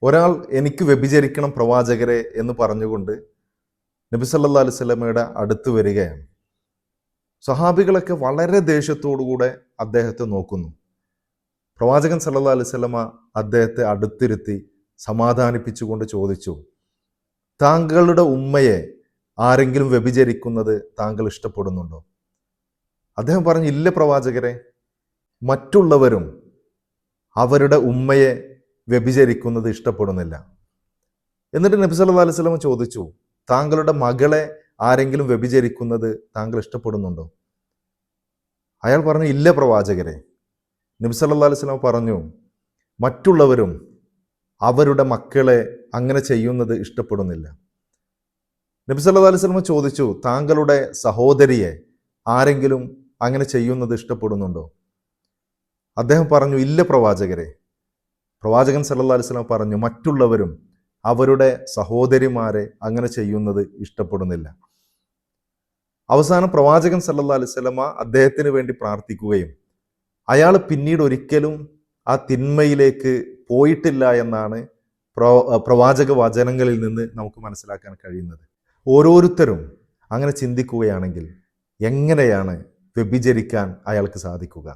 ഒരാൾ എനിക്ക് വ്യഭിചരിക്കണം പ്രവാചകരെ എന്ന് പറഞ്ഞുകൊണ്ട് നബി സല്ലല്ലാഹു അലൈഹി വസല്ലമയുടെ അടുത്ത് വരികയാണ്. സ്വഹാബികളൊക്കെ വളരെ ദേഷ്യത്തോടുകൂടെ അദ്ദേഹത്തെ നോക്കുന്നു. പ്രവാചകൻ സല്ലല്ലാഹു അലൈഹി വസല്ലമ അദ്ദേഹത്തെ അടുത്തിരുത്തി സമാധാനിപ്പിച്ചുകൊണ്ട് ചോദിച്ചു, താങ്കളുടെ ഉമ്മയെ ആരെങ്കിലും വ്യഭിചരിക്കുന്നത് താങ്കൾ ഇഷ്ടപ്പെടുന്നുണ്ടോ? അദ്ദേഹം പറഞ്ഞു, ഇല്ല പ്രവാചകരെ, മറ്റുള്ളവരും അവരുടെ ഉമ്മയെ വ്യഭിചരിക്കുന്നത് ഇഷ്ടപ്പെടുന്നില്ല. എന്നിട്ട് നബി സല്ലല്ലാഹു അലൈഹി വസല്ലമ ചോദിച്ചു, താങ്കളുടെ മകളെ ആരെങ്കിലും വ്യഭിചരിക്കുന്നത് താങ്കൾ ഇഷ്ടപ്പെടുന്നുണ്ടോ? അയാൾ പറഞ്ഞു, ഇല്ല പ്രവാചകരെ. നബി സല്ലല്ലാഹു അലൈഹി വസല്ലമ പറഞ്ഞു, മറ്റുള്ളവരും അവരുടെ മക്കളെ അങ്ങനെ ചെയ്യുന്നത് ഇഷ്ടപ്പെടുന്നില്ല. നബി സല്ലല്ലാഹു അലൈഹി വസല്ലമ ചോദിച്ചു, താങ്കളുടെ സഹോദരിയെ ആരെങ്കിലും അങ്ങനെ ചെയ്യുന്നത് ഇഷ്ടപ്പെടുന്നുണ്ടോ? അദ്ദേഹം പറഞ്ഞു, ഇല്ല പ്രവാചകരെ. പ്രവാചകൻ സല്ലല്ലാഹു അലൈഹി വസല്ലമ പറഞ്ഞു, മറ്റുള്ളവരും അവരുടെ സഹോദരിമാരെ അങ്ങനെ ചെയ്യുന്നത് ഇഷ്ടപ്പെടുന്നില്ല. അവസാനം പ്രവാചകൻ സല്ലല്ലാഹു അലൈഹി വസല്ലമ അദ്ദേഹത്തിന് വേണ്ടി പ്രാർത്ഥിക്കുകയും അയാൾ പിന്നീട് ഒരിക്കലും ആ തിന്മയിലേക്ക് പോയിട്ടില്ല എന്നാണ് പ്രവാചക വചനങ്ങളിൽ നിന്ന് നമുക്ക് മനസ്സിലാക്കാൻ കഴിയുന്നത്. ഓരോരുത്തരും അങ്ങനെ ചിന്തിക്കുകയാണെങ്കിൽ എങ്ങനെയാണ് വ്യഭിചരിക്കാൻ അയാൾക്ക് സാധിക്കുക?